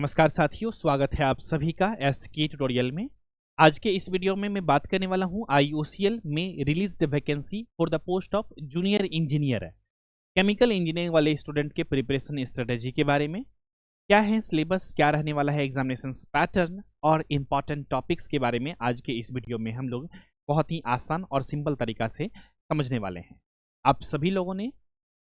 नमस्कार साथियों, स्वागत है आप सभी का एसके ट्यूटोरियल में। आज के इस वीडियो में मैं बात करने वाला हूं IOCL में released vacancy for the post of junior engineer chemical engineering वाले स्टूडेंट के प्रिपरेशन स्ट्रेटेजी के बारे में। क्या है सिलेबस, क्या रहने वाला है एग्जामिनेशन पैटर्न और इम्पॉर्टेंट टॉपिक्स के बारे में आज के इस वीडियो में हम लोग बहुत ही आसान और सिंपल तरीका से समझने वाले हैं। आप सभी लोगों ने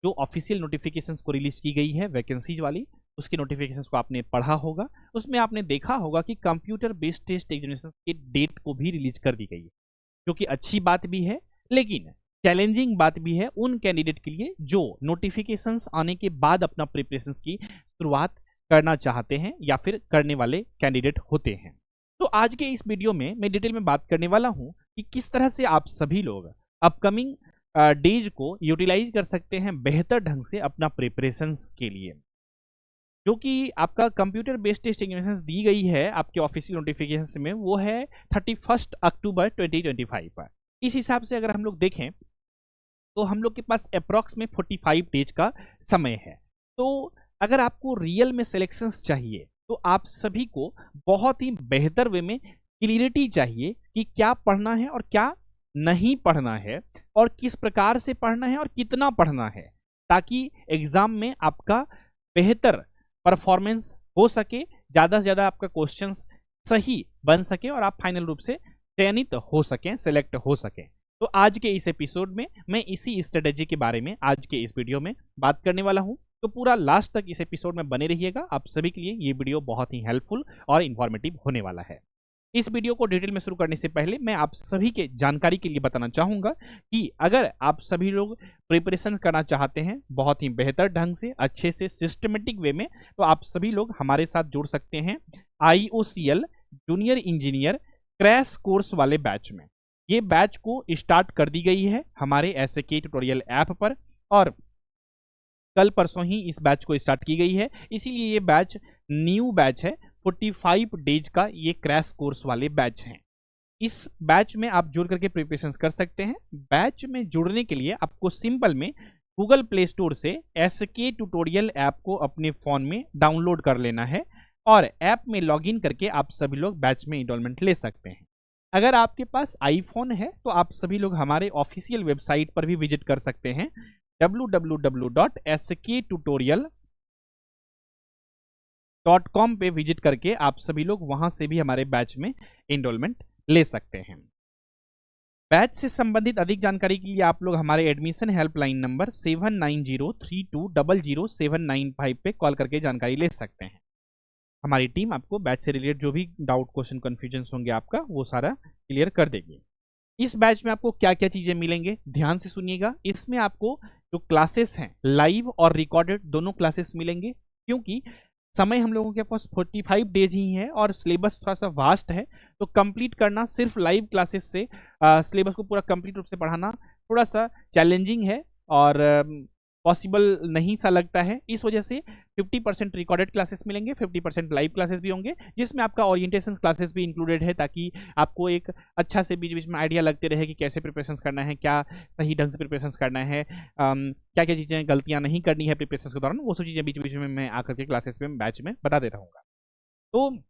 जो ऑफिशियल नोटिफिकेशंस को रिलीज की गई है वैकेंसीज वाली, उसकी नोटिफिकेशंस को आपने पढ़ा होगा। उसमें आपने देखा होगा कि कंप्यूटर बेस्ड टेस्ट एग्जामिनेशन की डेट को भी रिलीज कर दी गई है, जो कि अच्छी बात भी है लेकिन चैलेंजिंग बात भी है उन कैंडिडेट के लिए जो नोटिफिकेशंस आने के बाद अपना प्रिपरेशंस की शुरुआत करना चाहते हैं या फिर करने वाले कैंडिडेट होते हैं। तो आज के इस वीडियो में मैं डिटेल में बात करने वाला हूं कि किस तरह से आप सभी लोग अपकमिंग डेज को यूटिलाइज कर सकते हैं बेहतर ढंग से अपना प्रिपरेशंस के लिए। जो कि आपका कंप्यूटर बेस्ड टेस्ट एग्जामिनेशन दी गई है आपके ऑफिशियल नोटिफिकेशन में, वो है 31 अक्टूबर 2025 पर। इस हिसाब से अगर हम लोग देखें तो हम लोग के पास अप्रॉक्स में 45 डेज का समय है। तो अगर आपको रियल में सिलेक्शंस चाहिए तो आप सभी को बहुत ही बेहतर वे में क्लियरिटी चाहिए कि क्या पढ़ना है और क्या नहीं पढ़ना है, और किस प्रकार से पढ़ना है और कितना पढ़ना है, ताकि एग्जाम में आपका बेहतर परफॉर्मेंस हो सके, ज़्यादा से ज़्यादा आपका क्वेश्चंस सही बन सके और आप फाइनल रूप से चयनित हो सकें, सेलेक्ट हो सकें। तो आज के इस एपिसोड में मैं इसी स्ट्रेटेजी के बारे में आज के इस वीडियो में बात करने वाला हूं। तो पूरा लास्ट तक इस एपिसोड में बने रहिएगा, आप सभी के लिए ये वीडियो बहुत ही हेल्पफुल और इन्फॉर्मेटिव होने वाला है। इस वीडियो को डिटेल में शुरू करने से पहले मैं आप सभी के जानकारी के लिए बताना चाहूँगा कि अगर आप सभी लोग प्रिपरेशन करना चाहते हैं बहुत ही बेहतर ढंग से, अच्छे से, सिस्टमेटिक वे में, तो आप सभी लोग हमारे साथ जुड़ सकते हैं IOCL junior engineer crash course वाले बैच में। ये बैच को स्टार्ट कर दी गई है हमारे SK ट्यूटोरियल ऐप पर, और कल परसों ही इस बैच को स्टार्ट की गई है। इसीलिए ये बैच न्यू बैच है, 45 डेज का ये क्रैश कोर्स वाले बैच हैं। इस बैच में आप जुड़ करके प्रिपरेशन कर सकते हैं। बैच में जुड़ने के लिए आपको सिंपल में गूगल प्ले स्टोर से SK ट्यूटोरियल ऐप को अपने फ़ोन में डाउनलोड कर लेना है और ऐप में लॉगिन करके आप सभी लोग बैच में इनरोलमेंट ले सकते हैं। अगर आपके पास आईफोन है तो आप सभी लोग हमारे ऑफिशियल वेबसाइट पर भी विजिट कर सकते हैं www.sktutorial.com पे विजिट करके आप सभी लोग वहां से भी हमारे बैच में एनरोलमेंट ले सकते हैं। बैच से संबंधित अधिक जानकारी के लिए आप लोग हमारे एडमिशन हेल्पलाइन नंबर 7903200795 पे कॉल करके जानकारी ले सकते हैं। हमारी टीम आपको बैच से रिलेटेड जो भी डाउट, क्वेश्चन, कन्फ्यूजन होंगे आपका वो सारा क्लियर कर देगी। इस बैच में आपको क्या क्या चीज़ें मिलेंगे ध्यान से सुनिएगा। इसमें आपको जो क्लासेस हैं लाइव और रिकॉर्डेड दोनों क्लासेस मिलेंगे, क्योंकि समय हम लोगों के पास 45 डेज ही है और सिलेबस थोड़ा सा वास्ट है, तो कंप्लीट करना सिर्फ लाइव क्लासेस से सिलेबस को पूरा कंप्लीट रूप से पढ़ाना थोड़ा सा चैलेंजिंग है और पॉसिबल नहीं सा लगता है। इस वजह से 50% रिकॉर्डेड क्लासेस मिलेंगे, 50% लाइव क्लासेस भी होंगे, जिसमें आपका ओरिएंटेशन क्लासेस भी इंक्लूडेड है, ताकि आपको एक अच्छा से बीच बीच में आइडिया लगते रहे कि कैसे प्रिपरेशन करना है, क्या सही ढंग से प्रिपरेशन करना है, क्या क्या चीज़ें गलतियाँ नहीं करनी है प्रिपरेशन के दौरान, वो सब चीज़ें बीच बीच में मैं आकर के क्लासेस में बैच में बता दे रहूँगा। तो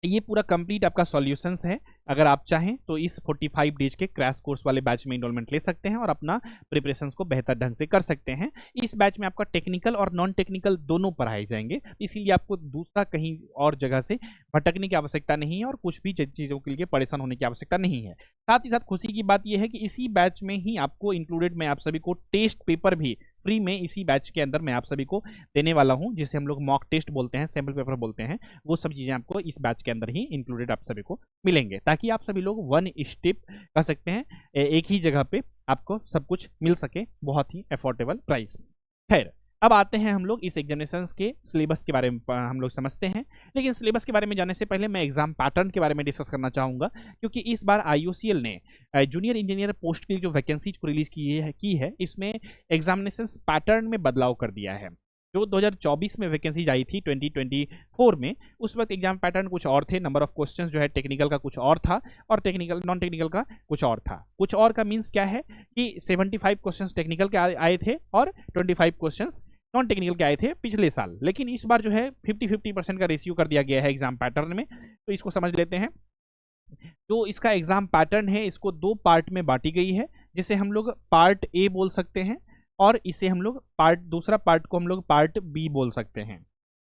ये पूरा कंप्लीट आपका सॉल्यूशंस है। अगर आप चाहें तो इस 45 डेज के क्रैश कोर्स वाले बैच में इनरोलमेंट ले सकते हैं और अपना प्रिपरेशंस को बेहतर ढंग से कर सकते हैं। इस बैच में आपका टेक्निकल और नॉन टेक्निकल दोनों पढ़ाए जाएंगे, इसीलिए आपको दूसरा कहीं और जगह से भटकने की आवश्यकता नहीं है और कुछ भी चीज़ों के लिए परेशान होने की आवश्यकता नहीं है। साथ ही साथ खुशी की बात यह है कि इसी बैच में ही आपको इंक्लूडेड मैं आप सभी को टेस्ट पेपर भी फ्री में इसी बैच के अंदर मैं आप सभी को देने वाला हूं, जिसे हम लोग मॉक टेस्ट बोलते हैं, सैंपल पेपर बोलते हैं। वो सब चीज़ें आपको इस बैच के अंदर ही इंक्लूडेड आप सभी को मिलेंगे, ताकि आप सभी लोग वन स्टेप कर सकते हैं, एक ही जगह पे आपको सब कुछ मिल सके बहुत ही अफोर्डेबल प्राइस में। खैर, अब आते हैं हम लोग इस एग्जामिनेशन के सिलेबस के बारे में हम लोग समझते हैं। लेकिन सिलेबस के बारे में जानने से पहले मैं एग्जाम पैटर्न के बारे में डिस्कस करना चाहूँगा, क्योंकि इस बार IOCL ने जूनियर इंजीनियर पोस्ट के लिए जो वैकेंसीज को रिलीज की है इसमें एग्जामिनेशन पैटर्न में बदलाव कर दिया है। जो 2024 में वैकेंसीज आई थी 2024 में, उस वक्त एग्जाम पैटर्न कुछ और थे, नंबर ऑफ क्वेश्चंस जो है टेक्निकल का कुछ और था और टेक्निकल नॉन टेक्निकल का कुछ और था। कुछ और का मीन्स क्या है कि 75 क्वेश्चंस टेक्निकल के आए थे और 25 क्वेश्चंस नॉन टेक्निकल के आए थे पिछले साल, लेकिन इस बार जो है 50-50% का रेशियो कर दिया गया है एग्जाम पैटर्न में। तो इसको समझ लेते हैं। तो इसका एग्जाम पैटर्न है, इसको दो पार्ट में बांटी गई है, जिसे हम लोग पार्ट ए बोल सकते हैं और इसे हम लोग दूसरा पार्ट को हम लोग पार्ट बी बोल सकते हैं।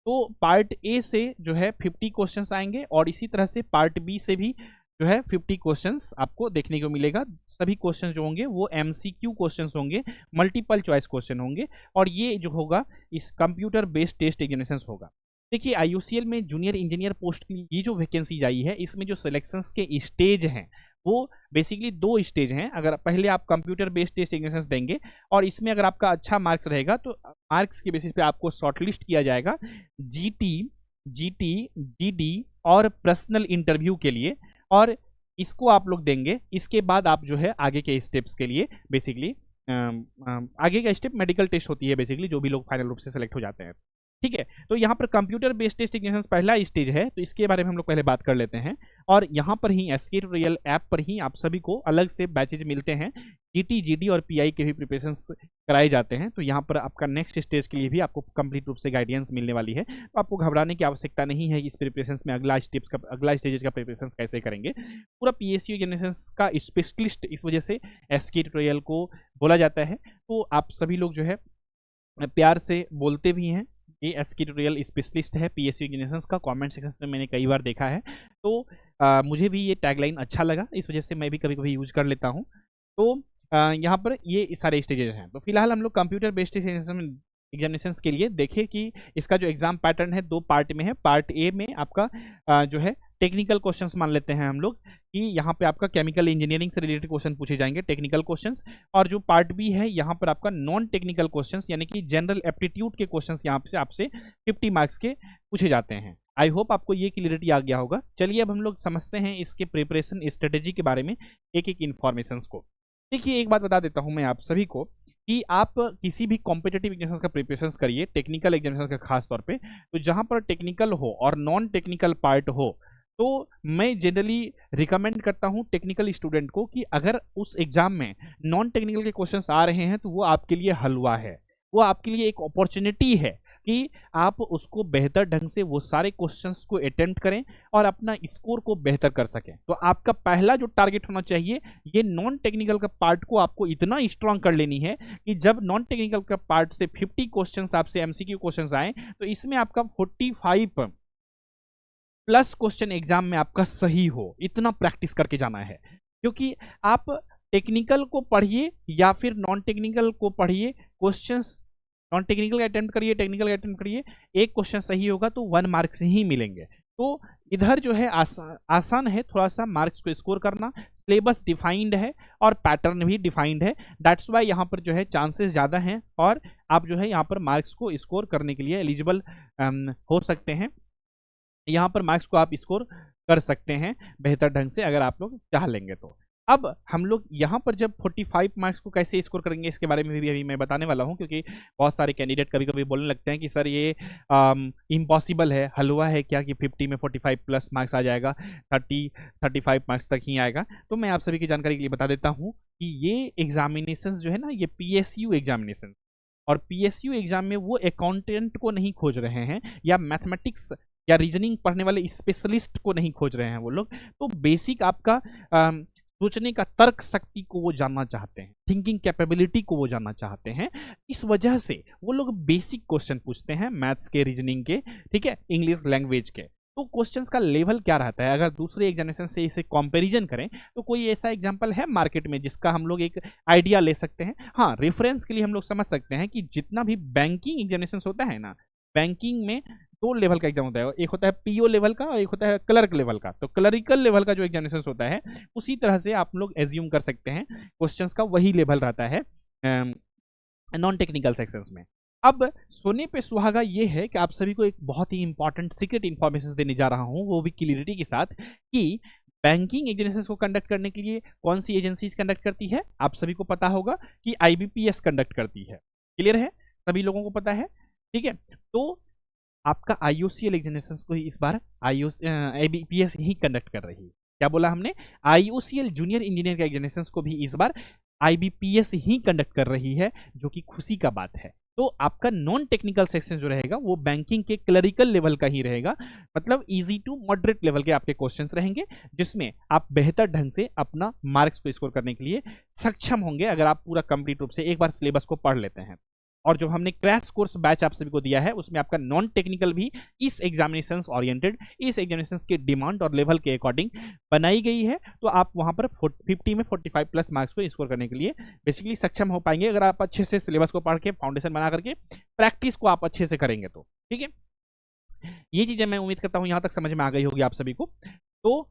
तो पार्ट ए से जो है 50 क्वेश्चंस आएंगे और इसी तरह से पार्ट बी से भी जो है 50 क्वेश्चंस आपको देखने को मिलेगा। सभी क्वेश्चन जो होंगे वो MCQ क्वेश्चंस होंगे, मल्टीपल चॉइस क्वेश्चन होंगे, और ये जो होगा इस कंप्यूटर बेस्ड टेस्ट एग्जामिनेशन होगा। देखिए IUCL में जूनियर इंजीनियर पोस्ट की ये जो वैकेंसी आई है, इसमें जो सिलेक्शंस के स्टेज हैं वो बेसिकली 2 स्टेज हैं। अगर पहले आप कंप्यूटर बेस्ड टेस्ट एग्जामिनेशन देंगे और इसमें अगर आपका अच्छा मार्क्स रहेगा तो मार्क्स के बेसिस पे आपको शॉर्टलिस्ट किया जाएगा GT, GD और पर्सनल इंटरव्यू के लिए, और इसको आप लोग देंगे। इसके बाद आप जो है आगे के स्टेप्स के लिए बेसिकली आगे का स्टेप मेडिकल टेस्ट होती है बेसिकली, जो भी लोग फाइनल रूप से सेलेक्ट हो जाते हैं। ठीक है, तो यहाँ पर कंप्यूटर बेस्ड टेस्ट एग्जामिनेशन पहला स्टेज है, तो इसके बारे में हम लोग पहले बात कर लेते हैं। और यहाँ पर ही SK ट्यूटोरियल ऐप पर ही आप सभी को अलग से बैचेज मिलते हैं, GT, GD और PI के भी प्रिपरेशंस कराए जाते हैं। तो यहाँ पर आपका नेक्स्ट स्टेज के लिए भी आपको कंप्लीट रूप से गाइडेंस मिलने वाली है, तो आपको घबराने की आवश्यकता नहीं है। इस प्रिपरेशंस में अगला स्टेजेस का प्रिपरेशंस कैसे करेंगे, पूरा PSU एग्जामिनेशंस का स्पेशलिस्ट इस वजह से SK ट्यूटोरियल को बोला जाता है। तो आप सभी लोग जो है प्यार से बोलते भी हैं, ये SK ट्यूटोरियल स्पेशलिस्ट है PSU एग्जामिनेशंस का। कमेंट सेक्शन में मैंने कई बार देखा है, तो मुझे भी ये टैगलाइन अच्छा लगा, इस वजह से मैं भी कभी कभी यूज कर लेता हूँ। तो यहाँ पर ये सारे स्टेजेस हैं। तो फिलहाल हम लोग कंप्यूटर बेस्ड एग्जामिनेशंस के लिए देखें कि इसका जो एग्जाम पैटर्न है 2 पार्ट में है। पार्ट ए में आपका जो है टेक्निकल क्वेश्चंस मान लेते हैं हम लोग कि यहाँ पे आपका केमिकल इंजीनियरिंग से रिलेटेड क्वेश्चन पूछे जाएंगे, टेक्निकल क्वेश्चंस। और जो पार्ट बी है यहाँ पर आपका नॉन टेक्निकल क्वेश्चंस यानी कि जनरल एप्टीट्यूड के क्वेश्चंस यहाँ से आपसे 50 मार्क्स के पूछे जाते हैं। आई होप आपको ये क्लियरिटी आ गया होगा। चलिए अब हम लोग समझते हैं इसके प्रिपरेशन स्ट्रेटेजी के बारे में, एक एक इन्फॉर्मेशन को। देखिए एक बात बता देता हूँ मैं आप सभी को कि आप किसी भी कॉम्पिटिटिव एग्जामिनेशन का प्रिपरेशन करिए, टेक्निकल एग्जामिनेशन का खास तौर पे, तो जहाँ पर टेक्निकल हो और नॉन टेक्निकल पार्ट हो, तो मैं जनरली रिकमेंड करता हूँ टेक्निकल स्टूडेंट को कि अगर उस एग्जाम में नॉन टेक्निकल के क्वेश्चंस आ रहे हैं तो वो आपके लिए हलवा है, वो आपके लिए एक अपॉर्चुनिटी है कि आप उसको बेहतर ढंग से वो सारे क्वेश्चंस को अटेम्प्ट करें और अपना स्कोर को बेहतर कर सकें। तो आपका पहला जो टारगेट होना चाहिए, ये नॉन टेक्निकल का पार्ट को आपको इतना स्ट्रांग कर लेनी है कि जब नॉन टेक्निकल का पार्ट से 50 क्वेश्चंस आपसे MCQ क्वेश्चंस आए तो इसमें आपका 45 प्लस क्वेश्चन एग्जाम में आपका सही हो, इतना प्रैक्टिस करके जाना है। क्योंकि आप टेक्निकल को पढ़िए या फिर नॉन टेक्निकल को पढ़िए, क्वेश्चंस नॉन टेक्निकल का अटेम्प्ट करिए, टेक्निकल का अटेम्प्ट करिए, एक क्वेश्चन सही होगा तो 1 मार्क्स ही मिलेंगे। तो इधर जो है आसान है थोड़ा सा मार्क्स को स्कोर करना, सिलेबस डिफाइंड है और पैटर्न भी डिफाइंड है, दैट्स वाई यहाँ पर जो है चांसेस ज़्यादा हैं और आप जो है यहाँ पर मार्क्स को स्कोर करने के लिए एलिजिबल हो सकते हैं। यहाँ पर मार्क्स को आप स्कोर कर सकते हैं बेहतर ढंग से अगर आप लोग चाह लेंगे तो। अब हम लोग यहाँ पर जब 45 मार्क्स को कैसे स्कोर करेंगे इसके बारे में भी अभी मैं बताने वाला हूँ, क्योंकि बहुत सारे कैंडिडेट कभी कभी बोलने लगते हैं कि सर ये इम्पॉसिबल है, हलवा है क्या कि 50 में 45 प्लस मार्क्स आ जाएगा, 35 मार्क्स तक ही आएगा। तो मैं आप सभी की जानकारी के लिए बता देता हूँ कि ये एग्जामिनेशन जो है ना, ये PSU एग्जामिनेशन, और PSU एग्जाम में वो अकाउंटेंट को नहीं खोज रहे हैं या मैथमेटिक्स या रीजनिंग पढ़ने वाले स्पेशलिस्ट को नहीं खोज रहे हैं वो लोग, तो बेसिक आपका सोचने का तर्क शक्ति को वो जानना चाहते हैं, थिंकिंग कैपेबिलिटी को वो जानना चाहते हैं। इस वजह से वो लोग बेसिक क्वेश्चन पूछते हैं मैथ्स के, रीजनिंग के, ठीक है, इंग्लिश लैंग्वेज के। तो क्वेश्चंस का लेवल क्या रहता है, अगर दूसरे एग्जामिनेशन से इसे कंपैरिजन करें तो कोई ऐसा एग्जांपल है मार्केट में जिसका हम लोग एक आइडिया ले सकते हैं? हाँ, रेफरेंस के लिए हम लोग समझ सकते हैं कि जितना भी बैंकिंग एग्जामिनेशन होता है ना, बैंकिंग में 2 लेवल का एग्जाम होता है, एक होता है PO लेवल का और एक होता है क्लर्क लेवल का। तो क्लरिकल लेवल का जो एग्जामिनेशन होता है उसी तरह से आप लोग एज्यूम कर सकते हैं, क्वेश्चंस का वही लेवल रहता है नॉन टेक्निकल सेक्शंस में। अब सोने पे सुहागा ये है कि आप सभी को एक बहुत ही इंपॉर्टेंट सीक्रेट इन्फॉर्मेशन देने जा रहा हूँ, वो भी क्लियरिटी के साथ, कि बैंकिंग एग्जामिनेशन को कंडक्ट करने के लिए कौन सी एजेंसीज कंडक्ट करती है। आप सभी को पता होगा कि IBPS कंडक्ट करती है, क्लियर है, सभी लोगों को पता है, ठीक है। तो आपका IUCL एग्जामिनेशन को इस बार IBPS ही कंडक्ट कर रही है। क्या बोला हमने? IUCL जूनियर इंजीनियर के एग्जामिनेशन को भी इस बार IBPS ही कंडक्ट कर रही है, जो कि खुशी का बात है। तो आपका नॉन टेक्निकल सेक्शन जो रहेगा वो बैंकिंग के क्लरिकल लेवल का ही रहेगा, मतलब इजी टू मॉडरेट लेवल के आपके क्वेश्चंस रहेंगे, जिसमें आप बेहतर ढंग से अपना मार्क्स को स्कोर करने के लिए सक्षम होंगे अगर आप पूरा कंप्लीट रूप से एक बार सिलेबस को पढ़ लेते हैं। और जो हमने क्रैश कोर्स बैच आप सभी को दिया है उसमें आपका नॉन टेक्निकल भी इस एग्जामिनेशन ओरिएंटेड, इस एग्जामिनेशन के डिमांड और लेवल के अकॉर्डिंग बनाई गई है। तो आप वहां पर 50 में 45 प्लस मार्क्स को स्कोर करने के लिए बेसिकली सक्षम हो पाएंगे अगर आप अच्छे से सिलेबस को पढ़ के फाउंडेशन बना करके प्रैक्टिस को आप अच्छे से करेंगे तो। ठीक है, ये चीजें मैं उम्मीद करता हूं यहां तक समझ में आ गई होगी आप सभी को। तो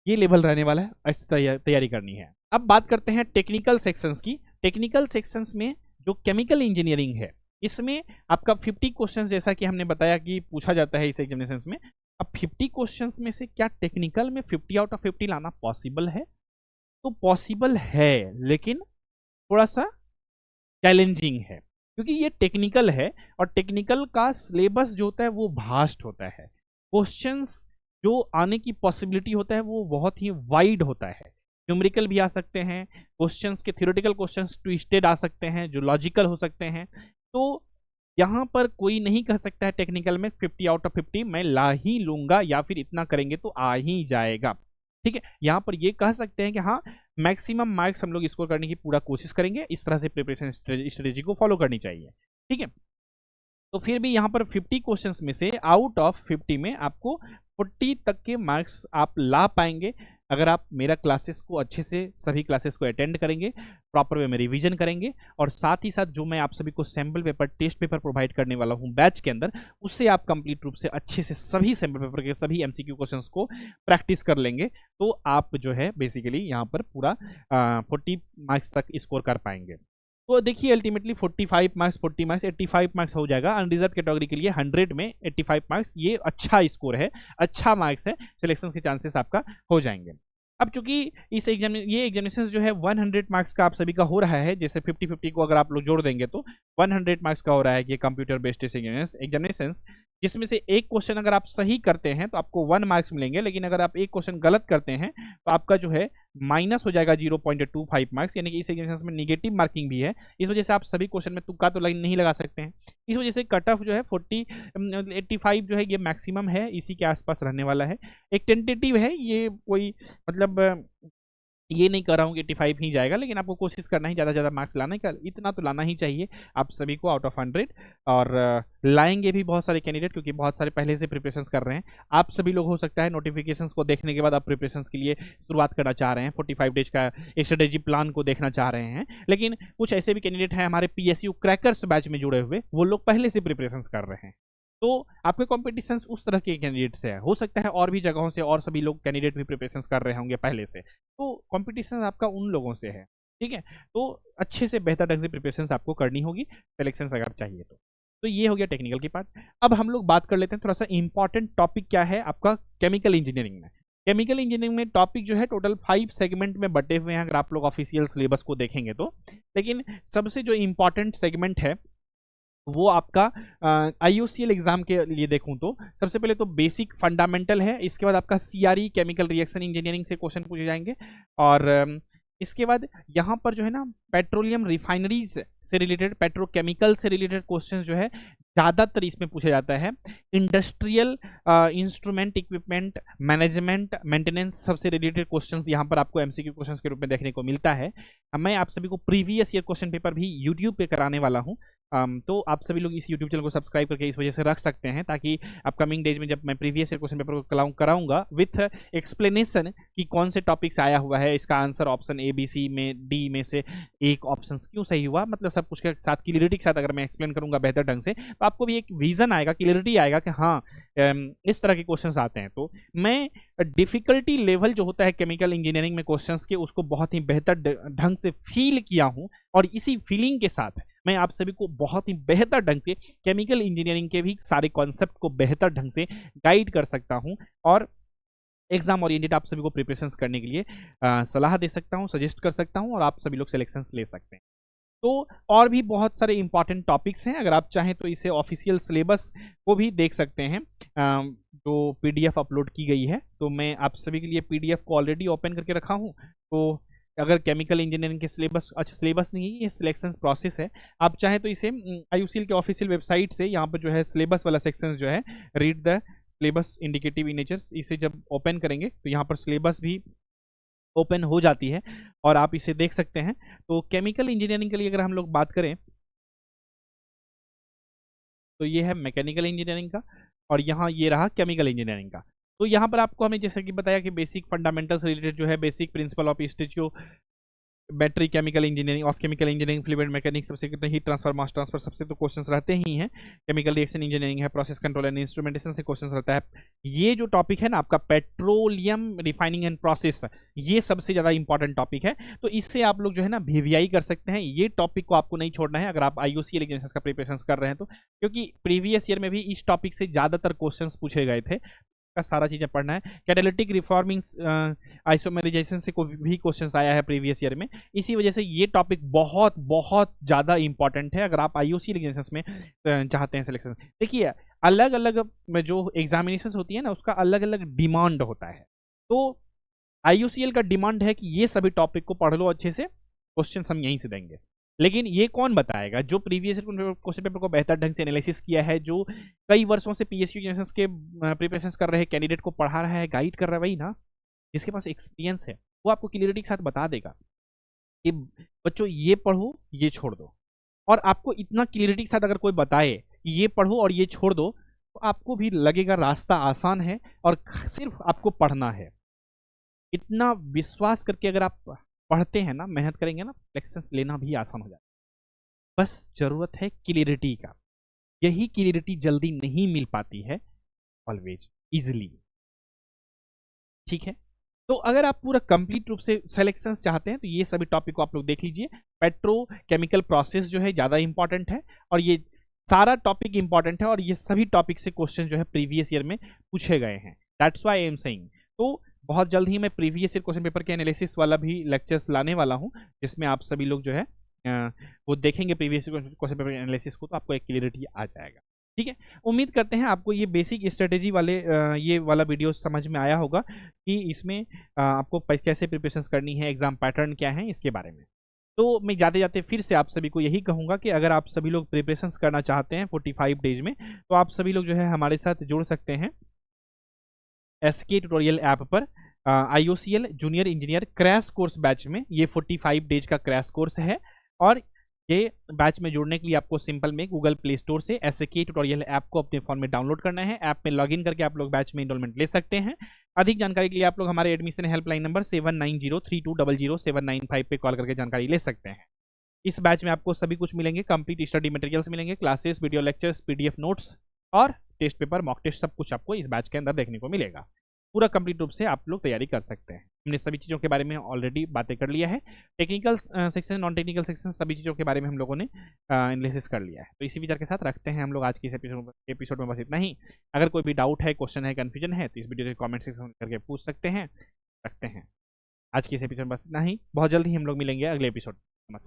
ये लेवल रहने वाला है, ऐसी तैयारी करनी है। अब बात करते हैं टेक्निकल सेक्शंस की। टेक्निकल सेक्शंस में जो केमिकल इंजीनियरिंग है इसमें आपका 50 क्वेश्चन जैसा कि हमने बताया कि पूछा जाता है इस एग्जामिनेशंस में। अब 50 क्वेश्चंस में से क्या टेक्निकल में 50 आउट ऑफ 50 लाना पॉसिबल है? तो पॉसिबल है, लेकिन थोड़ा सा चैलेंजिंग है, क्योंकि ये टेक्निकल है और टेक्निकल का सिलेबस जो होता है वो वास्ट होता है। क्वेश्चंस जो आने की पॉसिबिलिटी होता है वो बहुत ही वाइड होता है। न्यूमेरिकल भी आ सकते हैं, क्वेश्चंस के थ्योरेटिकल क्वेश्चंस ट्विस्टेड आ सकते हैं, जो लॉजिकल हो सकते हैं। तो यहाँ पर कोई नहीं कह सकता है टेक्निकल में 50 आउट ऑफ 50 मैं ला ही लूंगा या फिर इतना करेंगे तो आ ही जाएगा। ठीक है, यहाँ पर ये कह सकते हैं कि हाँ मैक्सिमम मार्क्स हम लोग स्कोर करने की पूरा कोशिश करेंगे, इस तरह से प्रिपरेशन स्ट्रेटेजी को फॉलो करनी चाहिए। ठीक है, तो फिर भी यहाँ पर 50 क्वेश्चंस में से आउट ऑफ 50 में आपको 40 तक के मार्क्स आप ला पाएंगे अगर आप मेरा क्लासेस को अच्छे से सभी क्लासेस को अटेंड करेंगे, प्रॉपर वे में रिवीजन करेंगे, और साथ ही साथ जो मैं आप सभी को sample paper test paper provide करने वाला हूं बैच के अंदर, उससे आप कंप्लीट रूप से अच्छे से सभी सैम्पल पेपर के सभी एमसीक्यू क्वेश्चंस को प्रैक्टिस कर लेंगे, तो आप जो है बेसिकली यहाँ पर पूरा 40 मार्क्स तक स्कोर कर पाएंगे। तो देखिए अल्टीमेटली 45 मार्क्स 40 मार्क्स 85 मार्क्स हो जाएगा। अनरिजर्व कैटेगरी के लिए 100 में 85 मार्क्स ये अच्छा स्कोर है, अच्छा मार्क्स है, सिलेक्शन के चांसेस आपका हो जाएंगे। अब चूंकि इस ये एग्जामिनेशन जो है 100 मार्क्स का आप सभी का हो रहा है, जैसे 50-50 को अगर आप लोग जोड़ देंगे तो 100 मार्क्स का हो रहा है ये कंप्यूटर बेस्ड एग्जामिनेशन, जिसमें से एक क्वेश्चन अगर आप सही करते हैं तो आपको 1 मार्क्स मिलेंगे, लेकिन अगर आप एक क्वेश्चन गलत करते हैं तो आपका जो है माइनस हो जाएगा 0.25 मार्क्स, यानी कि इस एग्जामिनेशन में निगेटिव मार्किंग भी है। इस वजह से आप सभी क्वेश्चन में तुक्का तो नहीं लगा सकते हैं। इस वजह से कट ऑफ जो है 85 जो है ये मैक्सिमम है, इसी के आसपास रहने वाला है। एक टेंटेटिव है, ये कोई मतलब ये नहीं कर रहा हूँ कि 85 ही जाएगा, लेकिन आपको कोशिश करना ही ज़्यादा मार्क्स लाने का, इतना तो लाना ही चाहिए आप सभी को आउट ऑफ 100, और लाएंगे भी बहुत सारे कैंडिडेट, क्योंकि बहुत सारे पहले से प्रिपरेशंस कर रहे हैं। आप सभी लोग हो सकता है नोटिफिकेशंस को देखने के बाद आप प्रिपरेशंस के लिए शुरुआत करना चाह रहे हैं, 45 डेज का एक स्ट्रेटेजी प्लान को देखना चाह रहे हैं, लेकिन कुछ ऐसे भी कैंडिडेट हैं हमारे PSU क्रैकर्स बैच में जुड़े हुए, वो लोग पहले से प्रिपरेशंस कर रहे हैं। तो आपके कॉम्पिटिशन उस तरह के कैंडिडेट से है, हो सकता है और भी जगहों से और सभी लोग कैंडिडेट भी प्रिपरेशंस कर रहे होंगे पहले से, तो कंपटीशन आपका उन लोगों से है। ठीक है, तो अच्छे से बेहतर ढंग से प्रिपरेशंस आपको करनी होगी सिलेक्शन अगर चाहिए तो ये हो गया टेक्निकल की पार्ट। अब हम लोग बात कर लेते हैं थोड़ा सा इंपॉर्टेंट टॉपिक क्या है आपका केमिकल इंजीनियरिंग में। केमिकल इंजीनियरिंग में टॉपिक जो है टोटल 5 सेगमेंट में बटे हुए हैं अगर आप लोग ऑफिशियल सिलेबस को देखेंगे तो, लेकिन सबसे जो इंपॉर्टेंट सेगमेंट है वो आपका IUCL एग्जाम के लिए देखूं तो सबसे पहले तो बेसिक फंडामेंटल है, इसके बाद आपका CRE केमिकल रिएक्शन इंजीनियरिंग से क्वेश्चन पूछे जाएंगे, और इसके बाद यहाँ पर जो है ना पेट्रोलियम रिफाइनरीज से रिलेटेड, पेट्रोकेमिकल से रिलेटेड क्वेश्चन जो है ज़्यादातर इसमें पूछा जाता है। Industrial instrument equipment management maintenance सबसे रिलेटेड क्वेश्चंस यहाँ पर आपको MCQ क्वेश्चंस के रूप में देखने को मिलता है। मैं आप सभी को प्रीवियस ईयर क्वेश्चन पेपर भी यूट्यूब पे कराने वाला हूँ, तो आप सभी लोग इस यूट्यूब चैनल को सब्सक्राइब करके इस वजह से रख सकते हैं, ताकि अपकमिंग डेज में जब मैं प्रीवियस ईयर क्वेश्चन पेपर को कराऊंगा विथ एक्सप्लेनेशन कि कौन से टॉपिक्स आया हुआ है, इसका आंसर ऑप्शन ABC में D में से एक ऑप्शन क्यों सही हुआ, मतलब सब कुछ के साथ क्लियरिटी के साथ अगर मैं एक्सप्लेन करूंगा बेहतर ढंग से तो आपको भी एक विजन आएगा, क्लियरिटी आएगा कि हाँ इस तरह के क्वेश्चंस आते हैं। तो मैं डिफिकल्टी लेवल जो होता है केमिकल इंजीनियरिंग में क्वेश्चंस के, उसको बहुत ही बेहतर ढंग से फील किया हूं, और इसी फीलिंग के साथ मैं आप सभी को बहुत ही बेहतर ढंग से केमिकल इंजीनियरिंग के भी सारे कॉन्सेप्ट को बेहतर ढंग से गाइड कर सकता हूं, और एग्जाम ओरिएंटेड आप सभी को प्रिपरेशंस करने के लिए सलाह दे सकता हूं, सजेस्ट कर सकता हूं, और आप सभी लोग सिलेक्शंस ले सकते हैं। तो और भी बहुत सारे इंपॉर्टेंट टॉपिक्स हैं, अगर आप चाहें तो इसे ऑफिशियल सिलेबस को भी देख सकते हैं, जो PDF अपलोड की गई है, तो मैं आप सभी के लिए PDF को ऑलरेडी ओपन करके रखा हूं, तो अगर केमिकल इंजीनियरिंग के सिलेबस, अच्छा सिलेबस नहीं है, ये सिलेक्शन प्रोसेस है। आप चाहे तो इसे IUCL के ऑफिशियल वेबसाइट से यहाँ पर जो है सिलेबस वाला सेक्शन जो है, read the syllabus indicative in nature, इसे जब ओपन करेंगे तो यहाँ पर सिलेबस भी ओपन हो जाती है और आप इसे देख सकते हैं। तो केमिकल इंजीनियरिंग के लिए अगर हम लोग बात करें तो ये है मैकेनिकल इंजीनियरिंग का, और यहाँ ये रहा केमिकल इंजीनियरिंग का। तो यहाँ पर आपको हमें जैसे कि बताया कि बेसिक फंडामेंटल्स रिलेटेड जो है, basic principle of stoichiometry, chemical engineering, of chemical engineering, fluid mechanics, सबसे हीट ट्रांसफर, मास ट्रांसफर, सबसे तो क्वेश्चंस रहते ही हैं। केमिकल रिएक्शन इंजीनियरिंग है, प्रोसेस कंट्रोल एंड इंस्ट्रूमेंटेशन से क्वेश्चंस रहता है। ये जो टॉपिक है ना आपका पेट्रोलियम रिफाइनिंग एंड प्रोसेस, ये सबसे ज़्यादा इंपॉर्टेंट टॉपिक है। तो इससे आप लोग जो है ना VVI कर सकते हैं। ये टॉपिक को आपको नहीं छोड़ना है अगर आप IUCL एग्जामिनेशन का प्रिपरेशन कर रहे हैं तो, क्योंकि प्रीवियस ईयर में भी इस टॉपिक से ज़्यादातर क्वेश्चन पूछे गए थे। का सारा चीज़ें पढ़ना है। कैटालिटिक रिफॉर्मिंग आइसोमेराइजेशन से कोई भी क्वेश्चन आया है प्रीवियस ईयर में, इसी वजह से ये टॉपिक बहुत बहुत ज़्यादा इंपॉर्टेंट है अगर आप IUCL एग्जामिनेशन में चाहते हैं सिलेक्शन। देखिए अलग अलग में जो एग्जामिनेशन होती है ना, उसका अलग अलग डिमांड होता है। तो IUCL का डिमांड है कि ये सभी टॉपिक को पढ़ लो अच्छे से, क्वेश्चन हम यहीं से देंगे। लेकिन ये कौन बताएगा? जो प्रीवियस क्वेश्चन पेपर को बेहतर ढंग से एनालिसिस किया है, जो कई वर्षों से PSU एग्जामिनेशंस के प्रिपरेशन कर रहे कैंडिडेट को पढ़ा रहा है, गाइड कर रहा है, वही ना जिसके पास एक्सपीरियंस है, वो आपको क्लियरिटी के साथ बता देगा कि बच्चों ये पढ़ो, ये छोड़ दो। और आपको इतना क्लियरिटी के साथ अगर कोई बताए कि ये पढ़ो और ये छोड़ दो, तो आपको भी लगेगा रास्ता आसान है और सिर्फ आपको पढ़ना है। इतना विश्वास करके अगर आप पढ़ते हैं ना, मेहनत करेंगे ना, सिलेक्शन लेना भी आसान हो जाए। बस जरूरत है क्लियरिटी का। यही क्लियरिटी जल्दी नहीं मिल पाती है ऑलवेज इजिली, ठीक है। तो अगर आप पूरा कंप्लीट रूप से सिलेक्शन चाहते हैं तो ये सभी टॉपिक को आप लोग देख लीजिए। पेट्रोकेमिकल प्रोसेस जो है ज़्यादा इंपॉर्टेंट है, और ये सारा टॉपिक इंपॉर्टेंट है, और ये सभी टॉपिक से क्वेश्चन जो है प्रीवियस ईयर में पूछे गए हैं। That's why I am saying. तो बहुत जल्द ही मैं प्रीवियस ईयर क्वेश्चन पेपर के एनालिसिस वाला भी लेक्चर्स लाने वाला हूँ, जिसमें आप सभी लोग जो है वो देखेंगे प्रीवियस क्वेश्चन पेपर एनालिसिस को, तो आपको एक क्लियरिटी आ जाएगा, ठीक है। उम्मीद करते हैं आपको ये बेसिक स्ट्रेटेजी वाले ये वाला वीडियो समझ में आया होगा कि इसमें आपको कैसे प्रिपरेशन करनी है, एग्जाम पैटर्न क्या है, इसके बारे में। तो मैं जाते जाते फिर से आप सभी को यही कहूँगा कि अगर आप सभी लोग प्रिपरेशन करना चाहते हैं 45 डेज में, तो आप सभी लोग जो है हमारे साथ जुड़ सकते हैं SK ट्यूटोरियल ऐप पर। IUCL junior engineer crash course batch में ये 45 डेज का क्रैश कोर्स है, और ये बैच में जुड़ने के लिए आपको सिंपल में गूगल प्ले स्टोर से SK ट्यूटोरियल ऐप को अपने फोन में डाउनलोड करना है। ऐप में लॉगिन करके आप लोग बैच में इनरोलमेंट ले सकते हैं। अधिक जानकारी के लिए आप लोग हमारे एडमिशन हेल्पलाइन नंबर 7903200795 पे कॉल करके जानकारी ले सकते हैं। इस बैच में आपको सभी कुछ मिलेंगे, कंप्लीट स्टडी मटेरियल्स मिलेंगे, classes, video lectures, PDF notes और टेस्ट पेपर, मॉक टेस्ट, सब कुछ आपको इस बैच के अंदर देखने को मिलेगा। पूरा कंप्लीट रूप से आप लोग तैयारी कर सकते हैं। हमने सभी चीज़ों के बारे में ऑलरेडी बातें कर लिया है। Technical section, non technical section, सभी चीज़ों के बारे में हम लोगों ने एनालिसिस कर लिया है। तो इसी विचार के साथ रखते हैं हम लोग आज के इस एपिसोड में बस इतना ही। अगर कोई भी डाउट है, क्वेश्चन है, कन्फ्यूजन है, तो इस वीडियो के कॉमेंट सेक्शन करके पूछ सकते हैं। रखते हैं आज के इस एपिसोड में बस इतना ही। बहुत जल्द ही हम लोग मिलेंगे अगले एपिसोड।